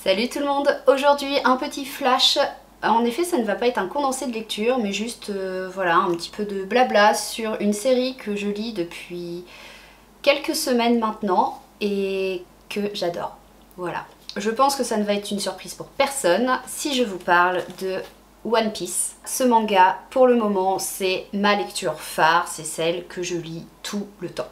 Salut tout le monde, aujourd'hui un petit flash. En effet ça ne va pas être un condensé de lecture mais juste voilà un petit peu de blabla sur une série que je lis depuis quelques semaines maintenant et que j'adore. Voilà, je pense que ça ne va être une surprise pour personne si je vous parle de One Piece. Ce manga pour le moment c'est ma lecture phare, c'est celle que je lis tout le temps.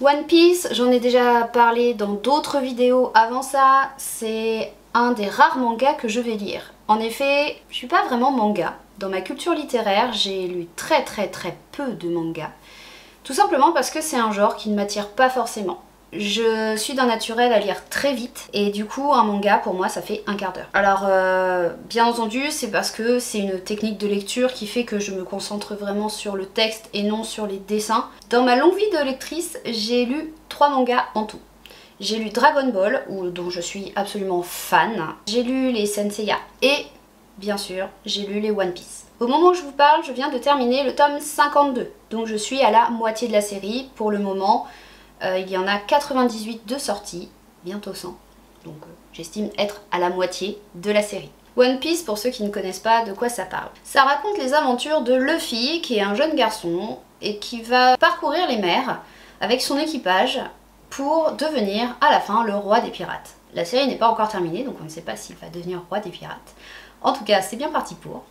One Piece, j'en ai déjà parlé dans d'autres vidéos avant ça, c'est un des rares mangas que je vais lire. En effet, je suis pas vraiment manga. Dans ma culture littéraire, j'ai lu très peu de mangas. Tout simplement parce que c'est un genre qui ne m'attire pas forcément. Je suis d'un naturel à lire très vite et du coup un manga pour moi ça fait un quart d'heure. Alors bien entendu c'est parce que c'est une technique de lecture qui fait que je me concentre vraiment sur le texte et non sur les dessins. Dans ma longue vie de lectrice j'ai lu 3 mangas en tout. J'ai lu Dragon Ball dont je suis absolument fan. J'ai lu les Senseiya et bien sûr j'ai lu les One Piece. Au moment où je vous parle je viens de terminer le tome 52 donc je suis à la moitié de la série pour le moment. Il y en a 98 de sorties, bientôt 100, donc j'estime être à la moitié de la série. One Piece, pour ceux qui ne connaissent pas de quoi ça parle. Ça raconte les aventures de Luffy, qui est un jeune garçon, et qui va parcourir les mers avec son équipage pour devenir à la fin le roi des pirates. La série n'est pas encore terminée, donc on ne sait pas s'il va devenir roi des pirates. En tout cas, c'est bien parti pour.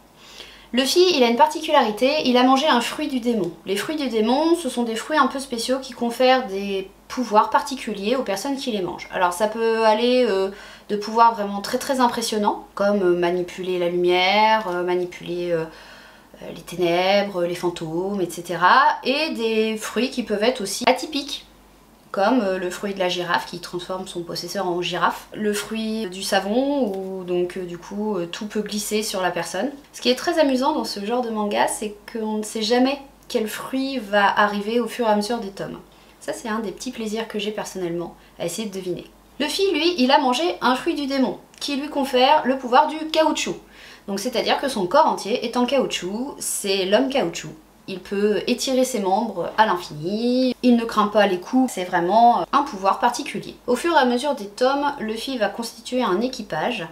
Luffy, il a une particularité, il a mangé un fruit du démon. Les fruits du démon, ce sont des fruits un peu spéciaux qui confèrent des pouvoirs particuliers aux personnes qui les mangent. Alors ça peut aller de pouvoirs vraiment très impressionnants, comme manipuler la lumière, manipuler les ténèbres, les fantômes, etc. Et des fruits qui peuvent être aussi atypiques, comme le fruit de la girafe qui transforme son possesseur en girafe, le fruit du savon où donc du coup tout peut glisser sur la personne. Ce qui est très amusant dans ce genre de manga, c'est qu'on ne sait jamais quel fruit va arriver au fur et à mesure des tomes. Ça c'est un des petits plaisirs que j'ai personnellement à essayer de deviner. Luffy lui, il a mangé un fruit du démon qui lui confère le pouvoir du caoutchouc. Donc c'est-à-dire que son corps entier est en caoutchouc, c'est l'homme caoutchouc. Il peut étirer ses membres à l'infini, il ne craint pas les coups, c'est vraiment un pouvoir particulier. Au fur et à mesure des tomes, Luffy va constituer un équipage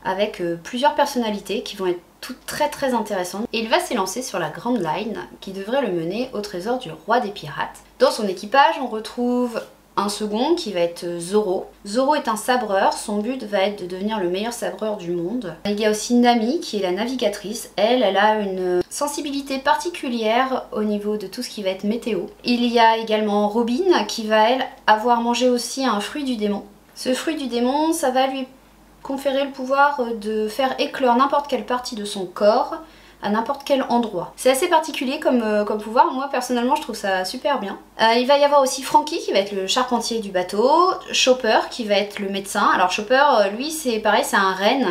avec plusieurs personnalités qui vont être toutes très intéressantes. Et il va s'élancer sur la Grand Line qui devrait le mener au trésor du roi des pirates. Dans son équipage, on retrouve un second qui va être Zoro. Zoro est un sabreur, son but va être de devenir le meilleur sabreur du monde. Il y a aussi Nami qui est la navigatrice. Elle a une sensibilité particulière au niveau de tout ce qui va être météo. Il y a également Robin qui va elle avoir mangé aussi un fruit du démon. Ce fruit du démon, ça va lui conférer le pouvoir de faire éclore n'importe quelle partie de son corps à n'importe quel endroit. C'est assez particulier comme pouvoir, moi personnellement je trouve ça super bien. Il va y avoir aussi Franky qui va être le charpentier du bateau, Chopper qui va être le médecin. Alors Chopper, lui c'est pareil, c'est un renne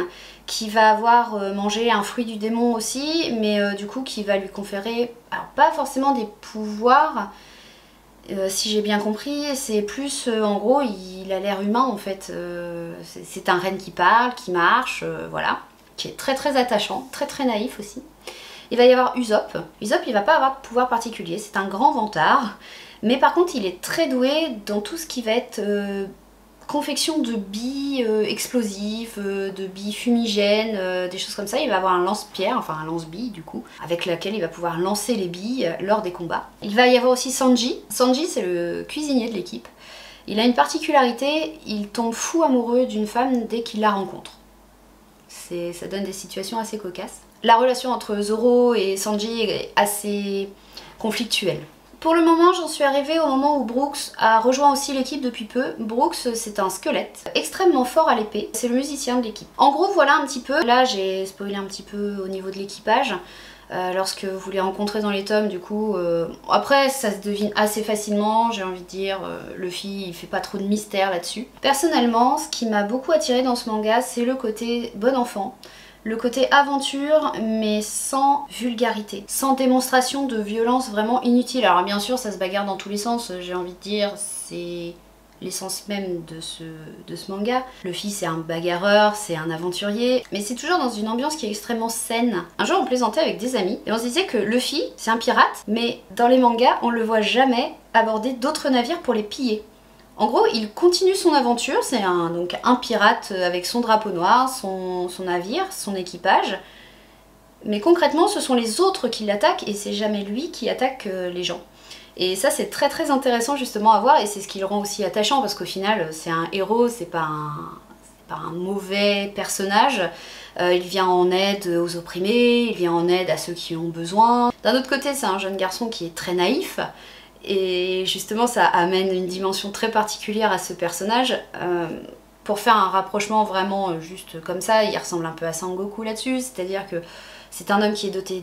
qui va avoir mangé un fruit du démon aussi, mais du coup qui va lui conférer, alors pas forcément des pouvoirs, si j'ai bien compris, c'est plus en gros il a l'air humain en fait, c'est un renne qui parle, qui marche, voilà, qui est très attachant, très naïf aussi. Il va y avoir Usopp. Usopp il va pas avoir de pouvoir particulier, c'est un grand vantard, mais par contre il est très doué dans tout ce qui va être confection de billes explosives, de billes fumigènes, des choses comme ça. Il va avoir un lance-pierre, enfin un lance-bille du coup, avec laquelle il va pouvoir lancer les billes lors des combats. Il va y avoir aussi Sanji. Sanji c'est le cuisinier de l'équipe. Il a une particularité, il tombe fou amoureux d'une femme dès qu'il la rencontre. Ça donne des situations assez cocasses. La relation entre Zoro et Sanji est assez conflictuelle. Pour le moment, j'en suis arrivée au moment où Brooks a rejoint aussi l'équipe depuis peu. Brooks, c'est un squelette extrêmement fort à l'épée, c'est le musicien de l'équipe. En gros, voilà un petit peu. Là, j'ai spoilé un petit peu au niveau de l'équipage. Lorsque vous les rencontrez dans les tomes, du coup, après ça se devine assez facilement, j'ai envie de dire, Luffy il fait pas trop de mystère là-dessus. Personnellement, ce qui m'a beaucoup attiré dans ce manga, c'est le côté bon enfant, le côté aventure, mais sans vulgarité, sans démonstration de violence vraiment inutile. Alors bien sûr, ça se bagarre dans tous les sens, j'ai envie de dire, c'est l'essence même de ce manga. Luffy c'est un bagarreur, c'est un aventurier, mais c'est toujours dans une ambiance qui est extrêmement saine. Un jour on plaisantait avec des amis et on se disait que Luffy c'est un pirate, mais dans les mangas on le voit jamais aborder d'autres navires pour les piller. En gros, il continue son aventure, c'est donc un pirate avec son drapeau noir, son navire, son équipage. Mais concrètement, ce sont les autres qui l'attaquent et c'est jamais lui qui attaque les gens. Et ça, c'est très très intéressant justement à voir et c'est ce qui le rend aussi attachant parce qu'au final, c'est un héros, c'est pas un mauvais personnage. Il vient en aide aux opprimés, il vient en aide à ceux qui ont besoin. D'un autre côté, c'est un jeune garçon qui est très naïf. Et justement ça amène une dimension très particulière à ce personnage. Pour faire un rapprochement vraiment juste comme ça, il ressemble un peu à Sangoku là-dessus, c'est-à-dire que c'est un homme qui est doté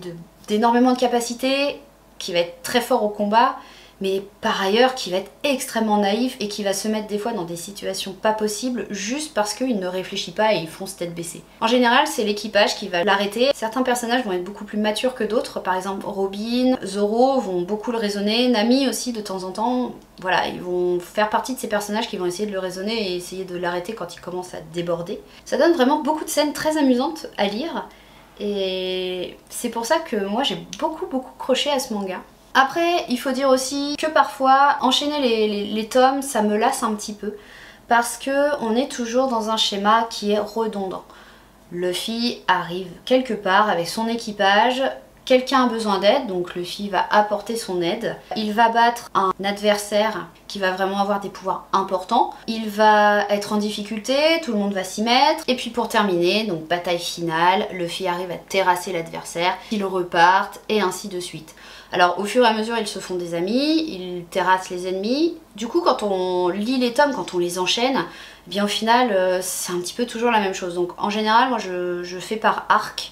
d'énormément de capacités, qui va être très fort au combat, mais par ailleurs qui va être extrêmement naïf et qui va se mettre des fois dans des situations pas possibles juste parce qu'il ne réfléchit pas et il fonce tête baissée. En général, c'est l'équipage qui va l'arrêter. Certains personnages vont être beaucoup plus matures que d'autres, par exemple Robin, Zoro vont beaucoup le raisonner, Nami aussi de temps en temps. Voilà, ils vont faire partie de ces personnages qui vont essayer de le raisonner et essayer de l'arrêter quand il commence à déborder. Ça donne vraiment beaucoup de scènes très amusantes à lire et c'est pour ça que moi j'ai beaucoup croché à ce manga. Après, il faut dire aussi que parfois, enchaîner les tomes, ça me lasse un petit peu parce que on est toujours dans un schéma qui est redondant. Luffy arrive quelque part avec son équipage, quelqu'un a besoin d'aide, donc Luffy va apporter son aide. Il va battre un adversaire qui va vraiment avoir des pouvoirs importants. Il va être en difficulté, tout le monde va s'y mettre. Et puis pour terminer, donc bataille finale, Luffy arrive à terrasser l'adversaire, ils repartent et ainsi de suite. Alors au fur et à mesure ils se font des amis, ils terrassent les ennemis. Du coup quand on lit les tomes, quand on les enchaîne, eh bien au final c'est un petit peu toujours la même chose. Donc en général moi je fais par arc.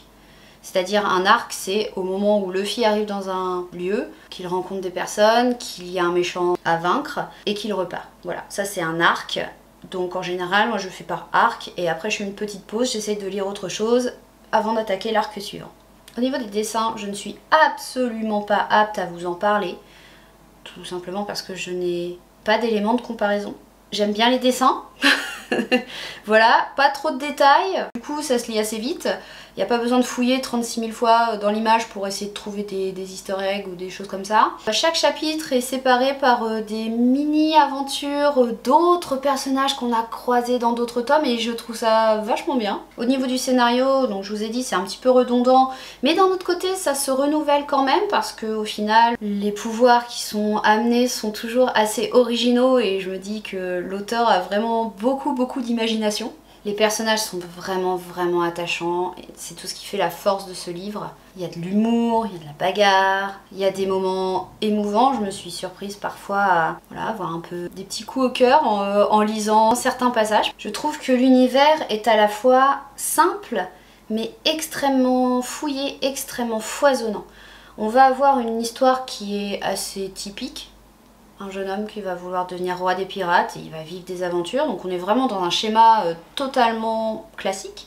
C'est-à-dire un arc c'est au moment où Luffy arrive dans un lieu, qu'il rencontre des personnes, qu'il y a un méchant à vaincre et qu'il repart. Voilà, ça c'est un arc. Donc en général moi je fais par arc et après je fais une petite pause, j'essaie de lire autre chose avant d'attaquer l'arc suivant. Au niveau des dessins, je ne suis absolument pas apte à vous en parler, tout simplement parce que je n'ai pas d'éléments de comparaison. J'aime bien les dessins, voilà, pas trop de détails, du coup ça se lit assez vite. Il n'y a pas besoin de fouiller 36 000 fois dans l'image pour essayer de trouver des easter eggs ou des choses comme ça. Chaque chapitre est séparé par des mini-aventures d'autres personnages qu'on a croisés dans d'autres tomes et je trouve ça vachement bien. Au niveau du scénario, donc je vous ai dit c'est un petit peu redondant, mais d'un autre côté ça se renouvelle quand même parce qu'au final les pouvoirs qui sont amenés sont toujours assez originaux et je me dis que l'auteur a vraiment beaucoup d'imagination. Les personnages sont vraiment attachants, c'est tout ce qui fait la force de ce livre. Il y a de l'humour, il y a de la bagarre, il y a des moments émouvants, je me suis surprise parfois à avoir un peu des petits coups au cœur en lisant certains passages. Je trouve que l'univers est à la fois simple mais extrêmement fouillé, extrêmement foisonnant. On va avoir une histoire qui est assez typique. Un jeune homme qui va vouloir devenir roi des pirates et il va vivre des aventures. Donc on est vraiment dans un schéma totalement classique.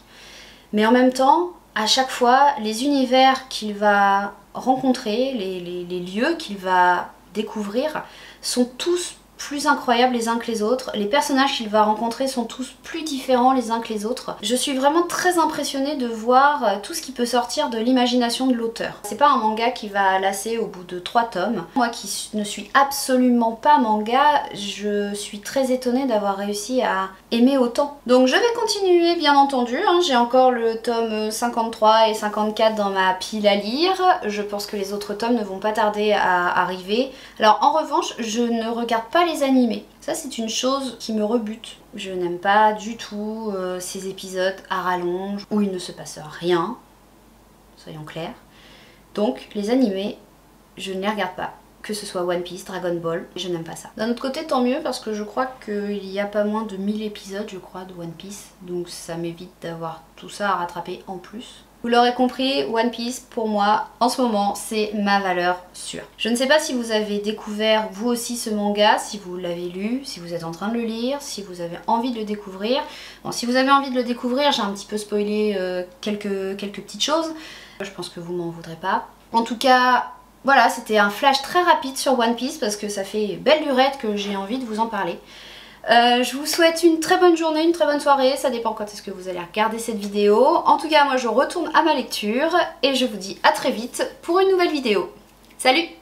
Mais en même temps, à chaque fois, les univers qu'il va rencontrer, les lieux qu'il va découvrir sont tous plus incroyables les uns que les autres. Les personnages qu'il va rencontrer sont tous plus différents les uns que les autres. Je suis vraiment très impressionnée de voir tout ce qui peut sortir de l'imagination de l'auteur. C'est pas un manga qui va lasser au bout de 3 tomes. Moi qui ne suis absolument pas manga, je suis très étonnée d'avoir réussi à aimer autant. Donc je vais continuer bien entendu, hein. J'ai encore le tome 53 et 54 dans ma pile à lire. Je pense que les autres tomes ne vont pas tarder à arriver. Alors en revanche, je ne regarde pas les animés. Ça c'est une chose qui me rebute. Je n'aime pas du tout ces épisodes à rallonge où il ne se passe rien, soyons clairs. Donc les animés, je ne les regarde pas. Que ce soit One Piece, Dragon Ball, je n'aime pas ça. D'un autre côté tant mieux parce que je crois qu'il y a pas moins de 1000 épisodes je crois de One Piece. Donc ça m'évite d'avoir tout ça à rattraper en plus. Vous l'aurez compris, One Piece, pour moi, en ce moment, c'est ma valeur sûre. Je ne sais pas si vous avez découvert, vous aussi, ce manga, si vous l'avez lu, si vous êtes en train de le lire, si vous avez envie de le découvrir. Bon, si vous avez envie de le découvrir, j'ai un petit peu spoilé quelques petites choses. Je pense que vous m'en voudrez pas. En tout cas, voilà, c'était un flash très rapide sur One Piece parce que ça fait belle lurette que j'ai envie de vous en parler. Je vous souhaite une très bonne journée, une très bonne soirée, ça dépend quand est-ce que vous allez regarder cette vidéo. En tout cas, moi je retourne à ma lecture et je vous dis à très vite pour une nouvelle vidéo. Salut!